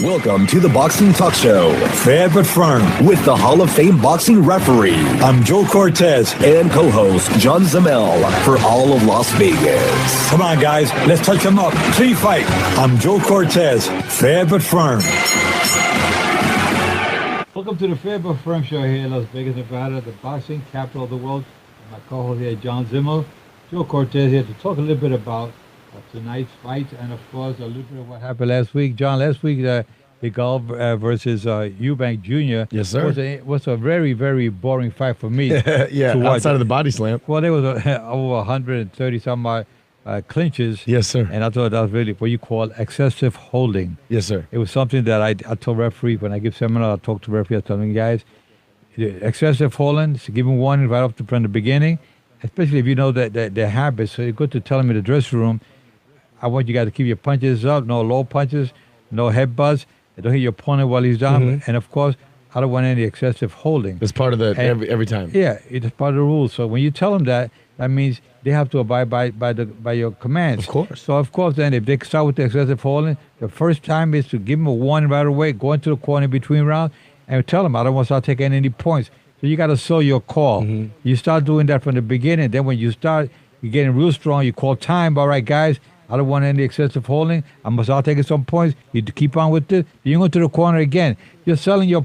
Welcome to the Boxing Talk Show. Fair but firm with the Hall of Fame boxing referee. I'm Joe Cortez and co-host John Zamel for all of Las Vegas. Come on, guys. Let's touch them up. Clean fight. I'm Joe Cortez. Fair but firm. Welcome to the Fair but Firm Show here in Las Vegas, Nevada, the boxing capital of the world. My co-host here, John Zimmel. Joe Cortez here to talk a little bit about tonight's fight and, of course, a little bit of what happened last week. John, last week, Hidalgo versus Eubank Jr. Yes, sir. Was a very, very boring fight for me. Yeah, outside of the body slam. Well, there was over 130-some clinches. Yes, sir. And I thought that was really what you call excessive holding. Yes, sir. It was something that I told referee when I give seminars. I talk to referee. I tell them, guys, excessive holding, so give them warning right up from the beginning, especially if you know that their habits. So it's good to tell them in the dressing room, I want you guys to keep your punches up, no low punches, no headbutts. Don't hit your opponent while he's down. Mm-hmm. And, of course, I don't want any excessive holding. That's part of the every time. Yeah, it's part of the rules. So when you tell them that means they have to abide by your commands. Of course. So, of course, then if they start with the excessive holding, the first time is to give them a warning right away, go into the corner in between rounds, and tell them, I don't want to start taking any points. So you got to sow your call. Mm-hmm. You start doing that from the beginning. Then when you start, you're getting real strong, you call time. All right, guys, I don't want any excessive holding. I must start taking some points. You keep on with this. You go to the corner again. You're selling your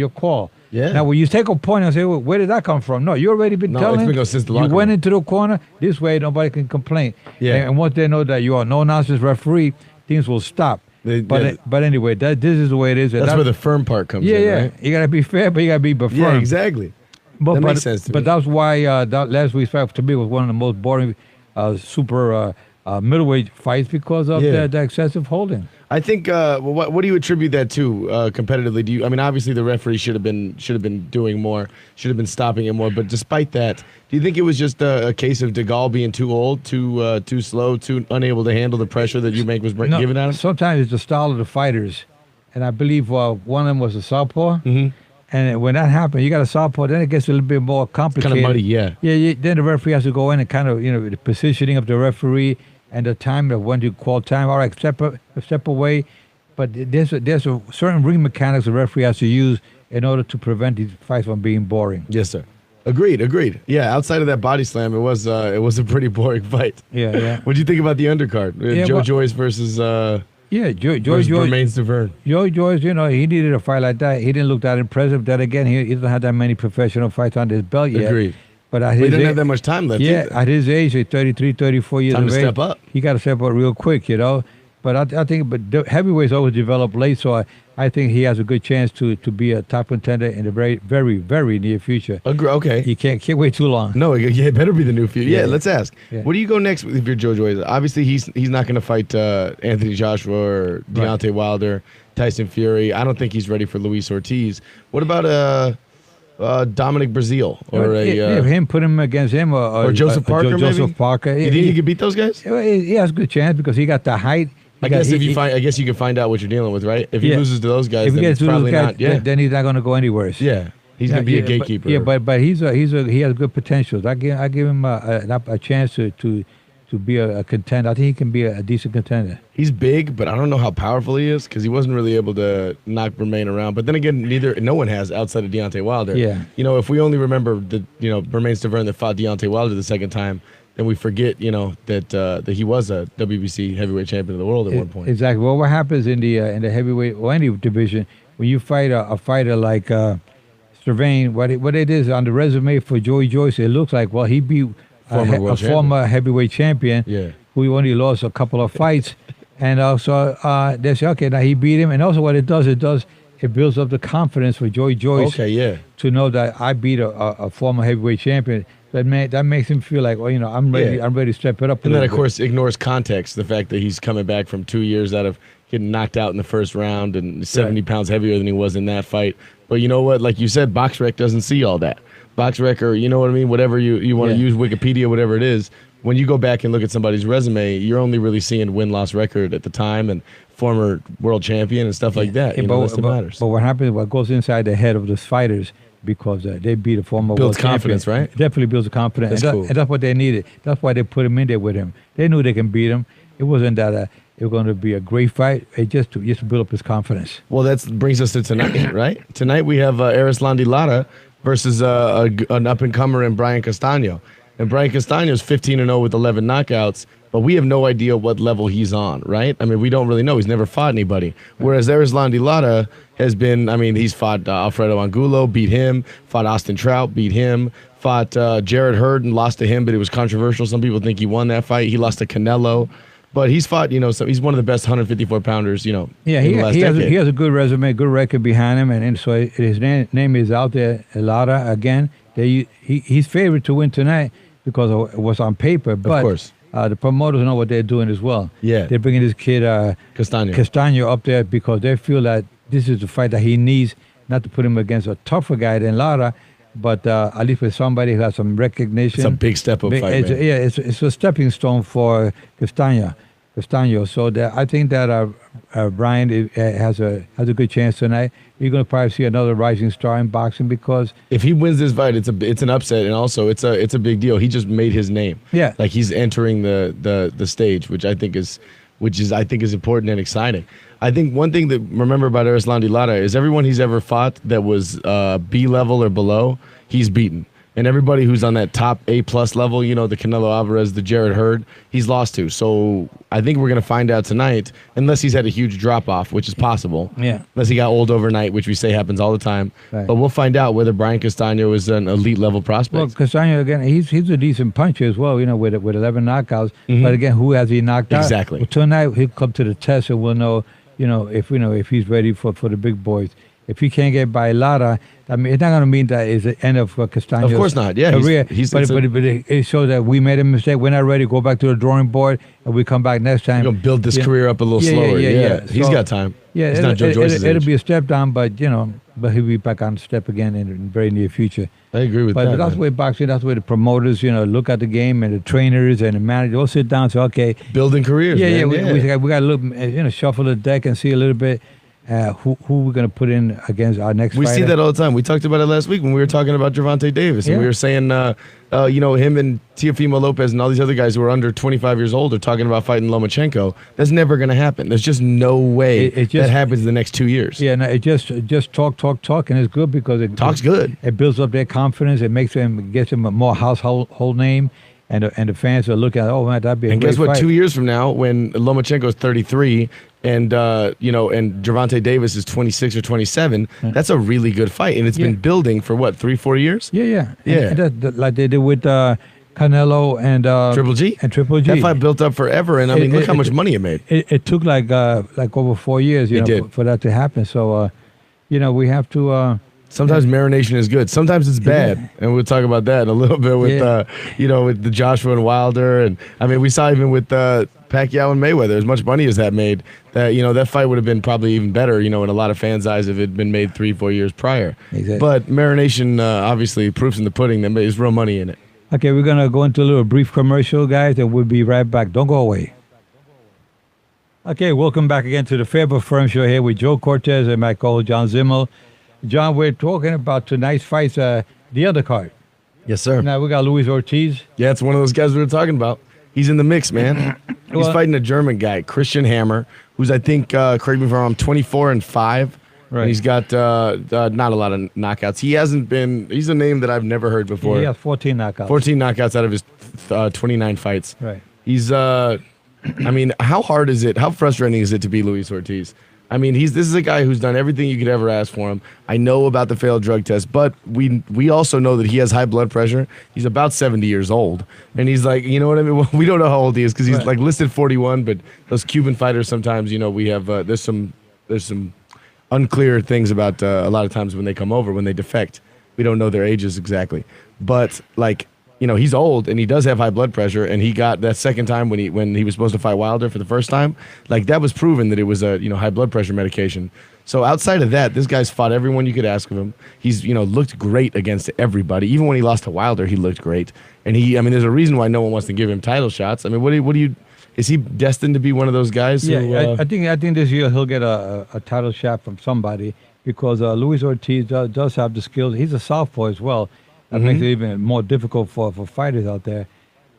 call. Yeah. Now, when you take a point and say, well, where did that come from? No, you already been telling. It's been going since the you locker went room. into the corner. This way, nobody can complain. Yeah. And once they know that you are no nonsense referee, things will stop. But anyway, this is the way it is. That's where the firm part comes in, yeah. right? You got to be fair, but you got to be firm. Yeah, exactly. That makes sense to me. But that's why that last week's fight to me was one of the most boring super middleweight fights because of the excessive holding. I think. What do you attribute that to competitively? Obviously the referee should have been doing more, should have been stopping it more. But despite that, do you think it was just a case of Hidalgo being too old, too slow, too unable to handle the pressure that Eubank was giving at him? Sometimes it's the style of the fighters, and I believe one of them was a southpaw. Mm-hmm. And when that happens, you got a southpaw, then it gets a little bit more complicated. Kind of muddy, yeah. Yeah, then the referee has to go in and kind of, the positioning of the referee and the time of when to call time. All right, step away. But there's a certain ring mechanics the referee has to use in order to prevent these fights from being boring. Yes, sir. Agreed. Yeah, outside of that body slam, it was a pretty boring fight. Yeah. What do you think about the undercard? Joe Joyce versus Joyce Bermane Stiverne. Joe Joyce, he needed a fight like that. He didn't look that impressive. Then again, he doesn't have that many professional fights on his belt yet. Agreed. But at he his didn't age, have that much time left. Yeah, either. at his age, at 33, 34 years Time of to age, step up. He got to step up real quick, But I think, the heavyweights always develop late, so I think he has a good chance to be a top contender in the very, very, very near future. Okay. He can't wait too long. No, it better be the new future. Yeah, let's ask. Yeah. What do you go next if you're Joe Joyce? Obviously, he's not going to fight Anthony Joshua or Deontay Wilder, Tyson Fury. I don't think he's ready for Luis Ortiz. What about Dominic Breazeale or put him against him or Joseph Parker? Joseph Parker. You think he could beat those guys? He has a good chance because he got the height. I guess you can find out what you're dealing with, right? If he loses to those guys, then it's probably not. Yeah, then he's not going to go anywhere. Yeah, he's going to be a gatekeeper. But he has good potential. I give him a chance to be a contender. I think he can be a decent contender. He's big, but I don't know how powerful he is because he wasn't really able to knock Bermane around. But then again, no one has outside of Deontay Wilder. Yeah. If we only remember Bermane Stiverne that fought Deontay Wilder the second time, then we forget, that he was a WBC heavyweight champion of the world at one point. Exactly. Well, what happens in the heavyweight or any division when you fight a fighter like Stiverne, what it is on the resume for Joey Joyce, it looks like he beat a former heavyweight champion who only lost a couple of fights, and also they say, okay, now he beat him, and also what it does, it builds up the confidence for Joey Joyce. Okay, yeah. To know that I beat a former heavyweight champion. That makes him feel like, I'm ready. Yeah. I'm ready to step it up. And that, of course, ignores context. The fact that he's coming back from 2 years out of getting knocked out in the first round and 70 pounds heavier than he was in that fight. But you know what? Like you said, BoxRec doesn't see all that. BoxRec, or you know what I mean? Whatever you want to use, Wikipedia, whatever it is. When you go back and look at somebody's resume, you're only really seeing win-loss record at the time and former world champion and stuff like that. That's what matters. But what happens? What goes inside the head of those fighters? Because they beat a former builds world confidence, champion. right? It definitely builds confidence. That's cool. And that's what they needed. That's why they put him in there with him. They knew they can beat him. It wasn't that It's going to be a great fight. Just to build up his confidence. Well, that brings us to tonight, right? Tonight we have Erislandy Lara versus an up-and-comer in Brian Castano. And Brian Castano is 15-0 with 11 knockouts, but we have no idea what level he's on, right? I mean, we don't really know. He's never fought anybody. Whereas Erislandy Lara has been, I mean, he's fought Alfredo Angulo, beat him, fought Austin Trout, beat him, fought Jared Hurd and lost to him, but it was controversial. Some people think he won that fight. He lost to Canelo. But he's fought, so he's one of the best 154-pounders, Yeah, he has a good resume, good record behind him, and so his name is out there, Lara, again. He's favored to win tonight because it was on paper. But, of course. The promoters know what they're doing as well. Yeah. They're bringing this kid, Castano, up there because they feel that this is the fight that he needs, not to put him against a tougher guy than Lara, but at least with somebody who has some recognition. It's a big step-up fight, man. Yeah, it's a stepping stone for Castano. So I think that Brian has a good chance tonight. You're going to probably see another rising star in boxing because if he wins this fight, it's an upset, and also it's a big deal. He just made his name. Yeah, like he's entering the stage, which I think is important and exciting. I think one thing to remember about Erislandy Lara is everyone he's ever fought that was B level or below, he's beaten. And everybody who's on that top A+ level, the Canelo Alvarez, the Jared Hurd, he's lost to. So I think we're going to find out tonight, unless he's had a huge drop-off, which is possible. Yeah. Unless he got old overnight, which we say happens all the time. Right. But we'll find out whether Brian Castano is an elite-level prospect. Well, Castano, again, he's a decent puncher as well, with 11 knockouts. Mm-hmm. But again, who has he knocked out? Exactly. Well, tonight, he'll come to the test, and we'll know, if he's ready for the big boys. If he can't get by Lara, I mean, it's not going to mean that it's the end of Castano's Of course not. Yeah, career. But it shows that we made a mistake. We're not ready. Go back to the drawing board, and we come back next time. You're going to build this career up a little slower. Yeah. He's got time. Yeah, he's not Joe Joyce's age. It'll be a step down, but he'll be back on step again in the very near future. I agree with that. But that's the way boxing, that's the way the promoters, look at the game, and the trainers and the managers all sit down and say, okay. Building careers, man. We got to look, shuffle the deck and see a little bit. Who we're going to put in against our next fighter. We see that all the time. We talked about it last week when we were talking about Gervonta Davis. And we were saying, him and Teofimo Lopez and all these other guys who are under 25 years old are talking about fighting Lomachenko. That's never going to happen. There's just no way that happens in the next 2 years. Yeah, no, it just talk, and it's good because it talks good. It builds up their confidence. It gets them a more household name. And the fans are looking at, oh man, that'd be a great guess what? fight. 2 years from now, when Lomachenko is 33 and and Gervonta Davis is 26 or 27, that's a really good fight, and it's been building for what, 3-4 years? Yeah. And like they did with Canelo and Triple G. That fight built up forever, and look how much money it made. It took like over 4 years, for that to happen. So we have to. Sometimes marination is good. Sometimes it's bad, and we'll talk about that in a little bit with with the Joshua and Wilder, and we saw even with Pacquiao and Mayweather, as much money as that made, that that fight would have been probably even better, in a lot of fans' eyes if it had been made 3-4 years prior. Exactly. But marination, obviously, proof's in the pudding. There's real money in it. Okay, we're gonna go into a little brief commercial, guys, and we'll be right back. Don't go away. Okay, welcome back again to the Faber Firm Show here with Joe Cortez and my co-host John Zimmel. John, we're talking about tonight's fights, the undercard. Yes, sir. Now, we got Luis Ortiz. Yeah, it's one of those guys we were talking about. He's in the mix, man. He's fighting a German guy, Christian Hammer, who's, I think, correct me if I'm wrong, 24-5. Right. And he's got not a lot of knockouts. He's a name that I've never heard before. He has 14 knockouts. 14 knockouts out of his 29 fights. Right. He's, how hard is it? How frustrating is it to be Luis Ortiz? This is a guy who's done everything you could ever ask for him. I know about the failed drug test, but we also know that he has high blood pressure. He's about 70 years old, and he's like, you know what I mean? Well, we don't know how old he is because he's like listed 41. But those Cuban fighters, sometimes we have there's some unclear things about a lot of times when they come over, when they defect, we don't know their ages exactly. But he's old and he does have high blood pressure, and he got that second time when he was supposed to fight Wilder for the first time, that was proven that it was a high blood pressure medication. So outside of that, this guy's fought everyone you could ask of him. He's looked great against everybody. Even when he lost to Wilder, he looked great. And there's a reason why no one wants to give him title shots. Is he destined to be one of those guys? Yeah, I think this year he'll get a title shot from somebody because Luis Ortiz does have the skills. He's a southpaw as well. That makes it even more difficult for fighters out there.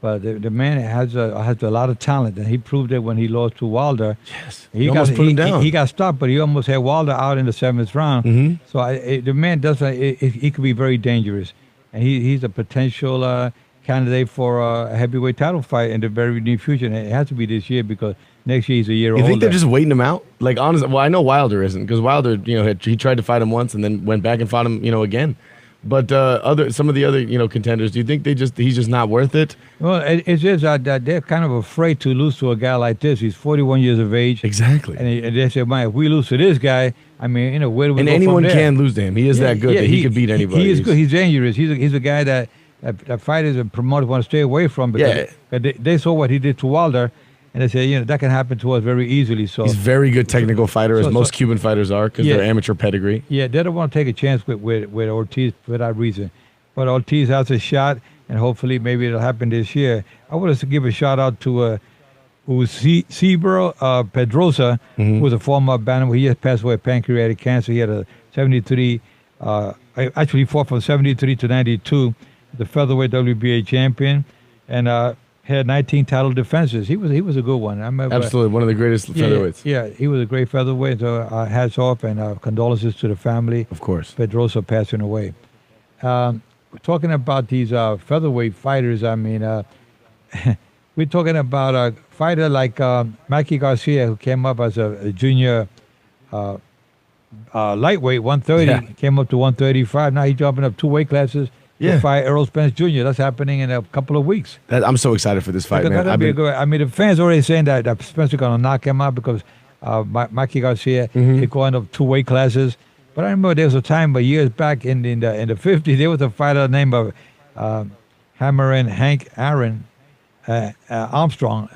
But the man has a lot of talent, and he proved it when he lost to Wilder. Yes, he almost put him down. He got stopped, but he almost had Wilder out in the 7th round. Mm-hmm. So the man he could be very dangerous, and he's a potential candidate for a heavyweight title fight in the very near future. And it has to be this year because next year he's a year older. You think they're just waiting him out? Like honestly, well, I know Wilder isn't because Wilder, he tried to fight him once and then went back and fought him, again. But some of the other contenders, do you think he's just not worth it? Well, it's just that they're kind of afraid to lose to a guy like this. He's 41 years of age. Exactly. And they say, man, if we lose to this guy, I mean, where do we go anyone from there? Can lose to him. He is that good that he could beat anybody. He is good. He's dangerous. He's a guy that fighters and promoters want to stay away from because they saw what he did to Wilder. And they say, that can happen to us very easily. So he's a very good technical fighter, as most Cuban fighters are, because they're amateur pedigree. Yeah, they don't want to take a chance with Ortiz for that reason. But Ortiz has a shot, and hopefully maybe it'll happen this year. I want to give a shout-out to Cibero Pedrosa, who was a former bantamweight. He just passed away of pancreatic cancer. He had a 73, actually he fought from 73 to 92, the featherweight WBA champion, and had 19 title defenses. He was a good one. I remember, absolutely, one of the greatest featherweights. Yeah, he was a great featherweight. So hats off and condolences to the family. Of course. Pedrosa passing away. Talking about these featherweight fighters, I mean, we're talking about a fighter like Mikey Garcia, who came up as a junior lightweight, 130, came up to 135. Now he's jumping up 2 weight classes. To fight Errol Spence Jr. That's happening in a couple of weeks. I'm so excited for this fight, man. I mean, the fans already saying that Spence is going to knock him out because Mikey Garcia is going up 2 weight classes. But I remember there was a time, years back in the 50s, there was a fighter named Hammerin Hank Aaron Armstrong.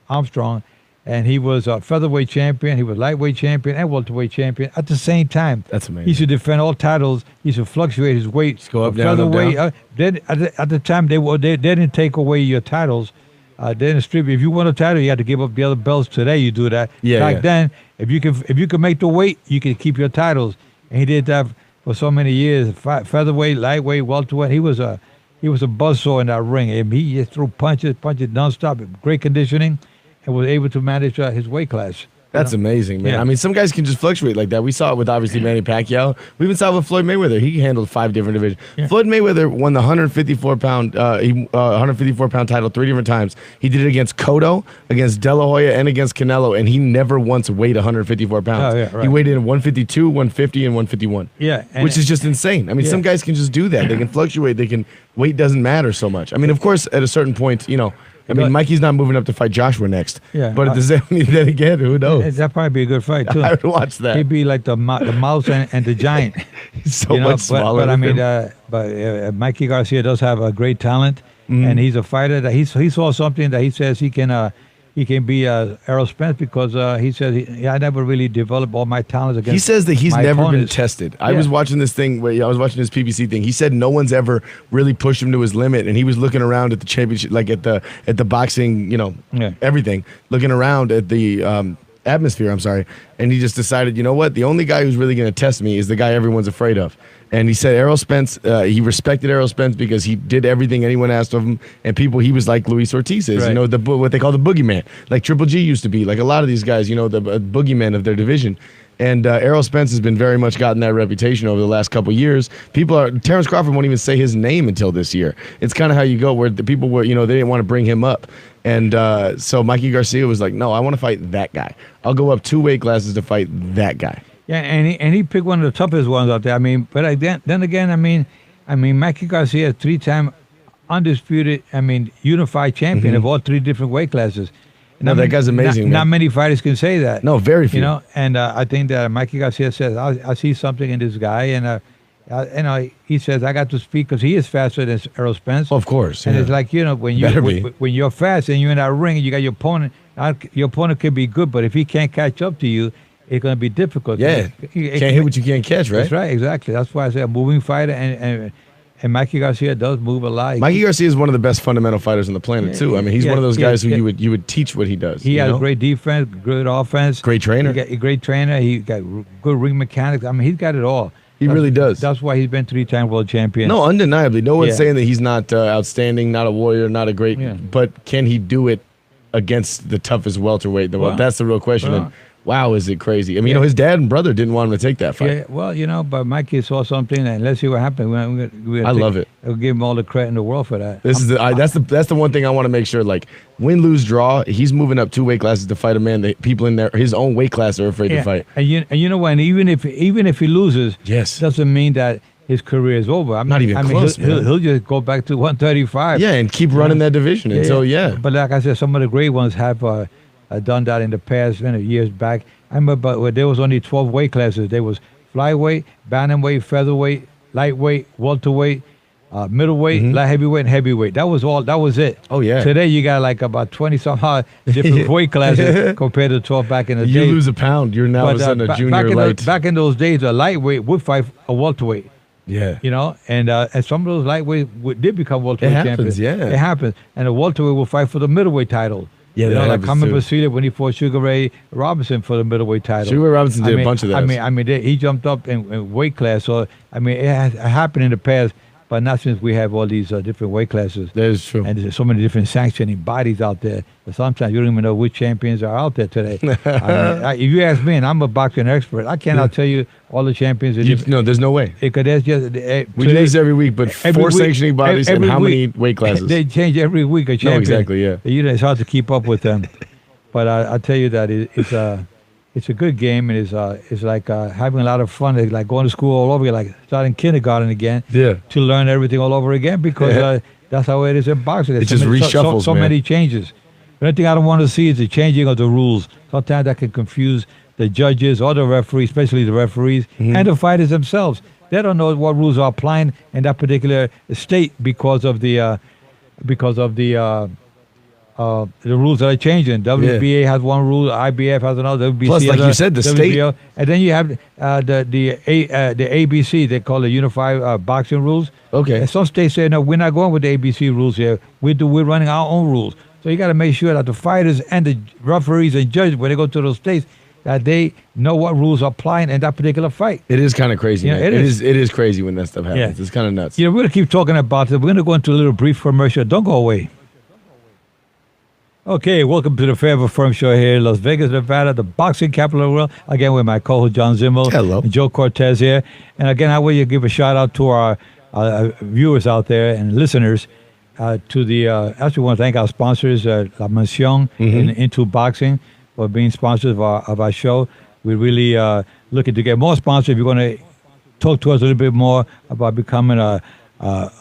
Armstrong. And he was a featherweight champion, he was lightweight champion, and welterweight champion at the same time. That's amazing. He should defend all titles. He should fluctuate his weight. Just go up, down, featherweight. Up, down. At the time, they didn't take away your titles. They didn't distribute. If you won a title, you had to give up the other belts. Today, you do that. Back then, if you can make the weight, you can keep your titles. And he did that for so many years. Featherweight, lightweight, welterweight. He was a buzzsaw in that ring. I mean, he just threw punches nonstop. Great conditioning. And was able to manage his weight class. That's amazing, man. Yeah. I mean, some guys can just fluctuate like that. We saw it with obviously Manny Pacquiao. We even saw it with Floyd Mayweather. He handled 5 different divisions. Yeah. Floyd Mayweather won the 154-pound title 3 different times. He did it against Cotto, against De La Hoya, and against Canelo, and he never once weighed 154 pounds. Oh, yeah, right. He weighed in 152, 150, and 151. Yeah, which is just insane. I mean, some guys can just do that. They can fluctuate. Weight doesn't matter so much. I mean, of course, at a certain point, Mikey's not moving up to fight Joshua next. Yeah. But then again, who knows? That'd probably be a good fight, too. I would watch that. He'd be like the mouse and the giant. He's so much smaller. But I mean, Mikey Garcia does have a great talent, and he's a fighter that he saw something that he says he can be Errol Spence because he says I never really developed all my talents against. He says that he's never opponents. been tested. I was watching this thing. I was watching this PBC thing. He said no one's ever really pushed him to his limit, and he was looking around at the championship, like at the boxing, everything, looking around at the atmosphere. I'm sorry, and he just decided, you know what? The only guy who's really going to test me is the guy everyone's afraid of. And he said Errol Spence, he respected Errol Spence because he did everything anyone asked of him. And he was like Luis Ortiz is, right. What they call the boogeyman. Like Triple G used to be, like a lot of these guys, the boogeyman of their division. And Errol Spence has been very much gotten that reputation over the last couple of years. Terrence Crawford won't even say his name until this year. It's kind of how you go, where the people were, they didn't want to bring him up. And so Mikey Garcia was like, no, I want to fight that guy. I'll go up 2 weight classes to fight that guy. Yeah, and he picked one of the toughest ones out there. I mean, but then again, I mean, Mikey Garcia is 3-time undisputed, unified champion of all 3 different weight classes. No, that guy's amazing. Not many fighters can say that. No, very few. And I think that Mikey Garcia says, I see something in this guy, and he says, I got to speak because he is faster than Errol Spence. Of course. And it's like, when you're fast and you're in that ring and you got your opponent can be good, but if he can't catch up to you, it's going to be difficult. Yeah, can't hit what you can't catch, right? That's right, exactly. That's why I say a moving fighter, and Mikey Garcia does move a lot. Mikey Garcia is one of the best fundamental fighters on the planet, too. I mean, he's one of those guys who you would teach what he does. He has great defense, good offense. Great trainer. Great trainer. He got good ring mechanics. I mean, he's got it all. He really does. That's why he's been 3-time world champion. No, undeniably. No one's saying that he's not outstanding, not a warrior, not a great. Yeah. But can he do it against the toughest welterweight? That's the real question. And wow, is it crazy? I mean, his dad and brother didn't want him to take that fight. Yeah, well, but my kid saw something, and let's see what happens. I love it. I'll give him all the credit in the world for that. That's the one thing I want to make sure. Like, win, lose, draw. He's moving up 2 weight classes to fight a man that people in his own weight class are afraid to fight. And you know what? Even if he loses, doesn't mean that his career is over. Not even close. He'll just go back to 135. Yeah, and keep running that division until But like I said, some of the great ones have done that in the past, years back. I remember there was only 12 weight classes. There was flyweight, bantamweight, featherweight, lightweight, welterweight, middleweight, light heavyweight, and heavyweight. That was it. Oh, yeah. Today you got like about 20-somehow different weight classes compared to 12 back in the day. You lose a pound, you're now a junior light. Back in those days, a lightweight would fight a welterweight. Yeah. And some of those lightweights did become welterweight champions. It happens. And a welterweight will fight for the middleweight title. Yeah, like Carmen Basile when he fought Sugar Ray Robinson for the middleweight title. Sugar Ray Robinson did a bunch of that. He jumped up in weight class. So it has happened in the past, but not since we have all these different weight classes. That is true. And there's so many different sanctioning bodies out there. But sometimes you don't even know which champions are out there today. If you ask me, and I'm a boxing expert, I cannot tell you all the champions. No, there's no way. Because that's just we do this every week, but 4 sanctioning bodies and how many weight classes? They change every week a champion. No, exactly. Yeah. It's hard to keep up with them. But I tell you that it's a good game, and it's like having a lot of fun. It's like going to school all over again, like starting kindergarten again. Yeah. To learn everything all over again because that's how it is in boxing. It just reshuffles, so many changes. The only thing I don't want to see is the changing of the rules. Sometimes that can confuse the judges or the referees, especially the referees, and the fighters themselves. They don't know what rules are applying in that particular state because of the rules that are changing. WBA has one rule, IBF has another. WBC Plus, like you said, the state, and then you have the ABC. They call it Unified Boxing Rules. Okay. And some states say no, we're not going with the ABC rules here. We're running our own rules. So you got to make sure that the fighters and the referees and judges, when they go to those states, that they know what rules are applying in that particular fight. It is kind of crazy. Yeah, it is crazy when that stuff happens. Yeah. It's kind of nuts. We're going to keep talking about it. We're going to go into a little brief commercial. Don't go away. Okay, welcome to the Fairville Firm Show here in Las Vegas, Nevada, the boxing capital of the world. Again, with my co-host John Zimmel. Hello. And Joe Cortez here. And again, I want you to give a shout out to our viewers out there and listeners. Actually, want to thank our sponsors, La Mansion and Into Boxing, for being sponsors of our show. We're really looking to get more sponsors. If you're going to talk to us a little bit more about becoming a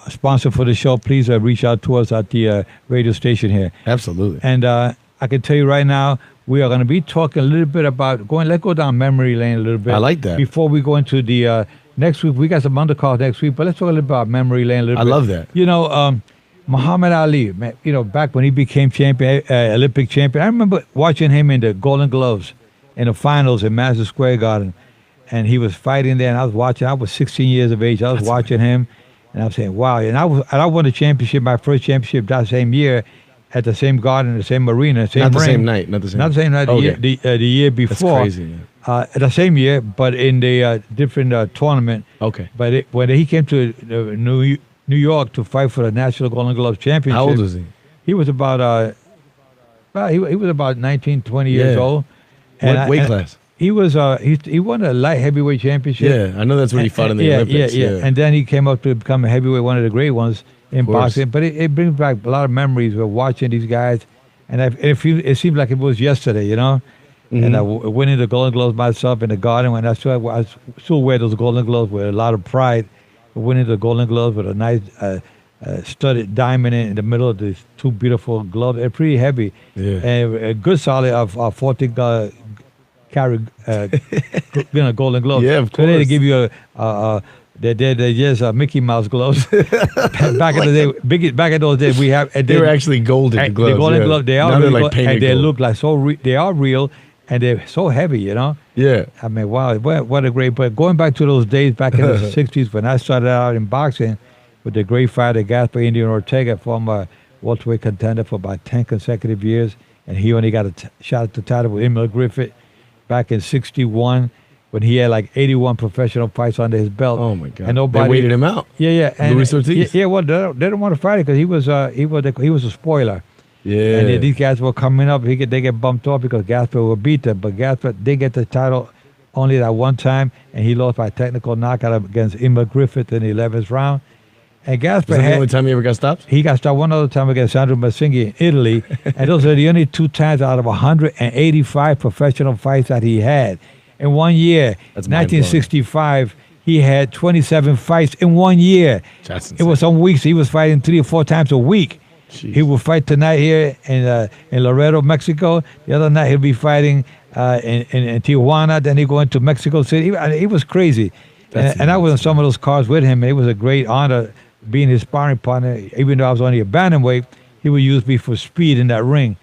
sponsor for the show, please reach out to us at the radio station here. Absolutely. And I can tell you right now, we are going to be talking a little bit about let's go down memory lane a little bit. I like that. Before we go into the next week, we got some undercards next week, but let's talk a little bit about memory lane a little bit. I love that. Muhammad Ali, back when he became champion, Olympic champion, I remember watching him in the Golden Gloves in the finals in Madison Square Garden, and he was fighting there, and I was watching. I was 16 years of age. I was watching him, and I was saying, wow. And I won the championship, my first championship that same year at the same garden, the same arena, same Not the ring. same night. Not the same night. Okay. The year before. That's crazy. Yeah. The same year, but in the different tournament. Okay. But when he came to New York to fight for the National Golden Gloves Championship. How old was he? He was about he was about 19, 20 years old. What weight class? He was he won a light heavyweight championship. Yeah, I know that's when he fought in the Olympics. Yeah. And then he came up to become a heavyweight, one of the great ones in boxing. But it brings back a lot of memories of watching these guys, and it seemed like it was yesterday, And winning the Golden Gloves myself in the Garden, when I still wear those Golden Gloves with a lot of pride. Winning the Golden Gloves with a nice studded diamond in the middle of these two beautiful gloves. They're pretty heavy. Yeah. And a good solid of 14 carat Golden Gloves. Yeah, of course. Today they give you they're just Mickey Mouse gloves. Back in the day, back in those days, they were actually golden gloves. The Golden Gloves, they are now really they're like painted and they gold. look like they are real. And they're so heavy, Yeah. I mean, wow, what a great... But going back to those days back in the 60s when I started out in boxing with the great fighter Gaspar Indian Ortega, former welterweight contender for about 10 consecutive years, and he only got a shot at the title with Emil Griffith back in 61. when he had like 81 professional fights under his belt. Oh my God! And nobody they waited him out. Yeah. And, Luis Ortiz. Yeah. Well, they didn't want to fight it because he was a spoiler. Yeah. And these guys were coming up. They get bumped off because Gasper would beat them. But Gasper did get the title only that one time, and he lost by technical knockout against Emil Griffith in the 11th round. And Gasper was that the only time he ever got stopped? He got stopped one other time against Sandro Massinghi in Italy. And those are the only 2 times out of 185 professional fights that he had. In 1 year, That's 1965, he had 27 fights in 1 year. That's It was some weeks he was fighting 3 or 4 times a week. Jeez. He would fight tonight here in Laredo, Mexico. The other night he'll be fighting in Tijuana. Then he go into Mexico City. He was crazy. And I was on some of those cars with him. It was a great honor being his sparring partner. Even though I was only a bantamweight, he would use me for speed in that ring.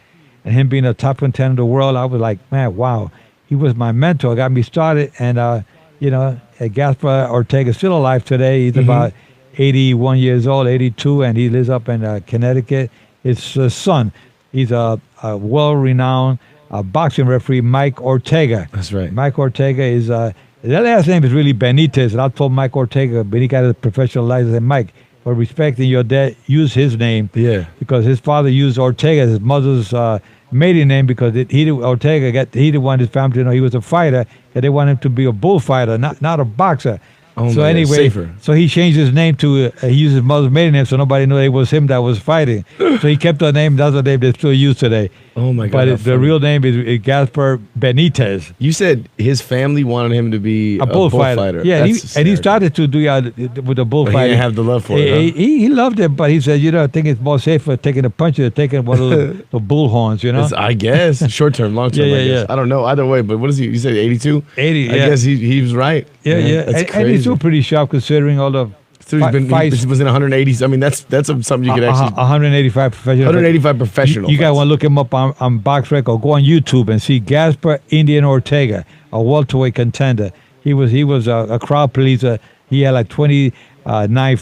And him being a top contender in the world, I was like, man, wow. He was my mentor, got me started. And, Gaspar Ortega is still alive today. He's about 81 years old, 82, and he lives up in Connecticut. His son, he's a well-renowned boxing referee, Mike Ortega. That's right. Mike Ortega is, the last name is really Benitez, and I told Mike Ortega, when he got his professional license, I said, Mike, for respecting your dad, use his name. Yeah. Because his father used Ortega, his mother's maiden name, because Ortega, he didn't want his family to know he was a fighter, because they wanted him to be a bullfighter, not a boxer. Oh, so man, anyway, safer. so he changed his name to, he used his mother's maiden name, so nobody knew it was him that was fighting. So he kept the name, that's the name they still use today. Oh my God. But the real name is Gaspar Benitez. You said his family wanted him to be a bullfighter. Yeah, and he started to do with the bullfighting. But he didn't have the love for it. Huh? He loved it, but he said, I think it's more safer taking a punch than taking one of the bull horns, I guess. Short term, long term, I guess. Yeah. I don't know. Either way, but what is he? You said 82? 80, yeah. I guess he was right. Yeah, man. yeah. That's crazy. And he's still pretty sharp considering all the fights. He was in 180s. I mean, that's something you could actually... 185 professional. 185 professional. You guys want to look him up on BoxRec or go on YouTube and see Gaspar Indian Ortega, a welterweight contender. He was a crowd pleaser. He had like 29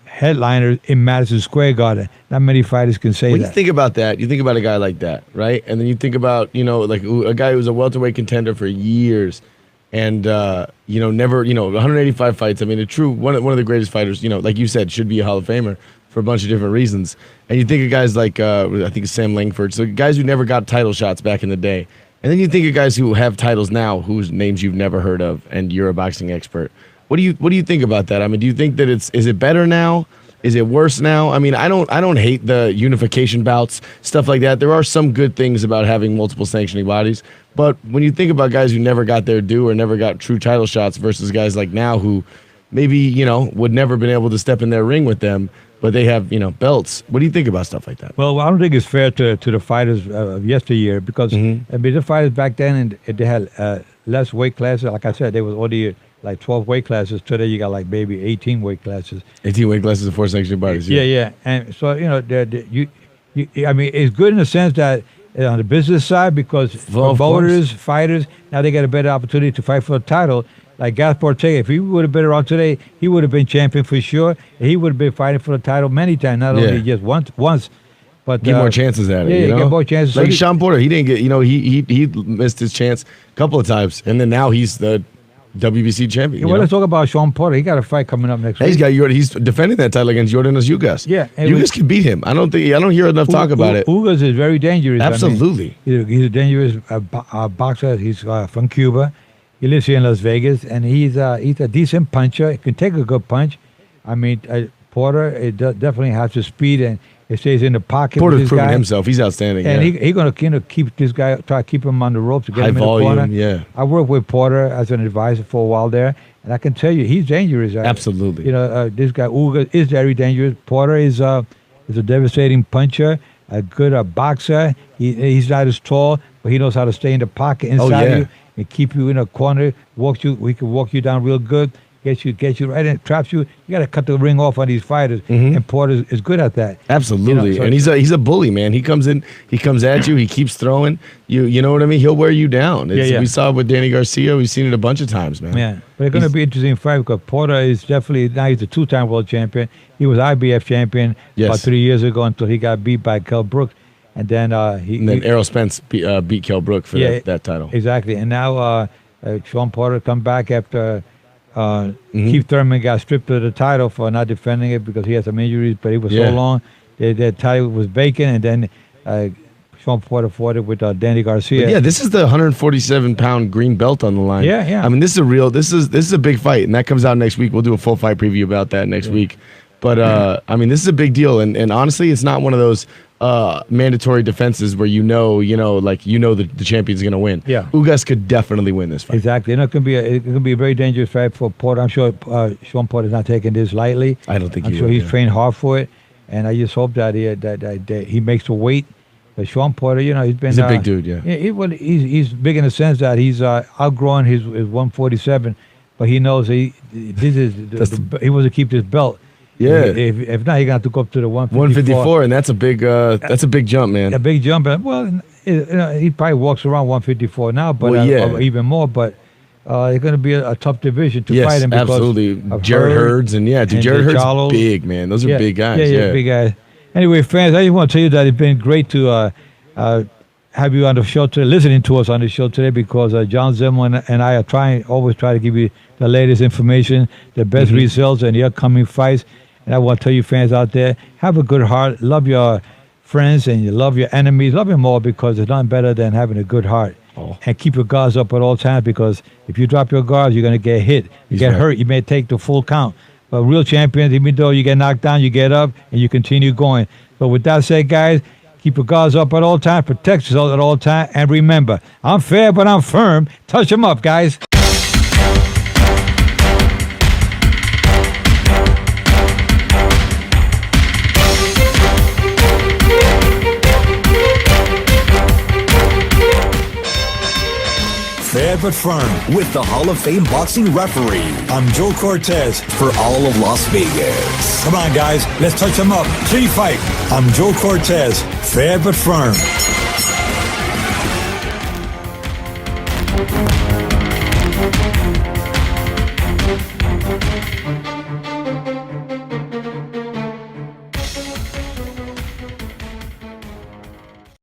headliners in Madison Square Garden. Not many fighters can say when that. You think about that, you think about a guy like that, right? And then you think about, like a guy who was a welterweight contender for years and, never, 185 fights. I mean, one of the greatest fighters, like you said, should be a Hall of Famer for a bunch of different reasons. And you think of guys like, I think it's Sam Langford, so guys who never got title shots back in the day. And then you think of guys who have titles now whose names you've never heard of, and you're a boxing expert. What do you think about that? I mean, do you think that is it better now? Is it worse now? I mean, I don't hate the unification bouts, stuff like that. There are some good things about having multiple sanctioning bodies, but when you think about guys who never got their due or never got true title shots versus guys like now who maybe, would never been able to step in their ring with them, but they have, belts. What do you think about stuff like that? Well, I don't think it's fair to the fighters of yesteryear because I mean, the fighters back then, and they had less weight classes. Like I said, there was only like 12 weight classes. Today you got like maybe 18 weight classes. 18 weight classes of 4 sanctioned bodies. Yeah. And so, I mean, it's good in the sense that on the business side because promoters, fighters, now they get a better opportunity to fight for a title. Like Gaspar Ortega, if he would have been around today, he would have been champion for sure. He would have been fighting for the title many times, not only just once. But get more chances at it. Yeah, get more chances. Like Sean Porter, he didn't get. He missed his chance a couple of times, and then now he's the WBC champion. Well, let's talk about Sean Porter. He got a fight coming up next week. He's defending that title against Yordenis Ugas. Yeah, Ugas can beat him. I don't hear enough talk about it. Ugas is very dangerous. Absolutely, he's a dangerous boxer. He's from Cuba. He lives here in Las Vegas, and he's a decent puncher. He can take a good punch. I mean, Porter definitely has the speed, and he stays in the pocket. Porter's proven himself. He's outstanding. And he's going to keep this guy, try to keep him on the ropes to get high him in volume, the corner. Yeah. I worked with Porter as an advisor for a while there, and I can tell you he's dangerous. Absolutely. This guy Ugas is very dangerous. Porter is a devastating puncher, a good boxer. He's not as tall, but he knows how to stay in the pocket inside you and keep you in a corner. We can walk you down real good. Get you right in, traps you. You got to cut the ring off on these fighters, and Porter is good at that. Absolutely, and he's a bully, man. He comes in, he comes at you, he keeps throwing. You know what I mean? He'll wear you down. We saw it with Danny Garcia. We've seen it a bunch of times, man. Yeah, but it's going to be an interesting fight because Porter is definitely now he's a 2-time world champion. He was IBF champion about 3 years ago until he got beat by Kell Brook, and then Errol Spence beat Kell Brook for that title. Exactly, and now. Sean Porter come back after Keith Thurman got stripped of the title for not defending it because he had some injuries, but it was so long that title was vacant, and then Sean Porter fought it with Danny Garcia. But yeah, this is the 147-pound green belt on the line. Yeah. I mean, this is a big fight, and that comes out next week. We'll do a full fight preview about that next week. But I mean, this is a big deal, and honestly, it's not one of those mandatory defenses where the champion's going to win. Yeah, Ugas could definitely win this fight. Exactly, and it can be a very dangerous fight for Porter. I'm sure Sean Porter's not taking this lightly. I don't think I'm sure he's trained hard for it, and I just hope that he makes the weight. But Sean Porter, he's a big dude. Yeah, he's big in the sense that he's outgrowing his 147, but he knows he wants to keep this belt. Yeah. If not, you're gonna have to go up to the 154, and that's a big jump, man. A big jump. Well, he probably walks around 154 now, but or even more. But it's gonna be a tough division to fight him. Because absolutely. Jared Hurds Jared Hurds big, man. Those are big guys. Yeah, big guys. Anyway, fans, I just want to tell you that it's been great to have you on the show today, listening to us on the show today, because John Zimmerman and I are always try to give you the latest information, the best results, and the upcoming fights. And I want to tell you, fans out there, have a good heart, love your friends, and you love your enemies, love them all, because there's nothing better than having a good heart. And keep your guards up at all times, because if you drop your guards, you're going to get hit. You get hurt, you may take the full count. But real champions, even though you get knocked down, you get up and you continue going. But with that said, guys, keep your guards up at all times, protect yourself at all times, and remember, I'm fair, but I'm firm. Touch them up, guys. Fair but firm with the Hall of Fame boxing referee. I'm Joe Cortez for all of Las Vegas. Come on, guys, let's touch them up. Fight. I'm Joe Cortez. Fair but firm.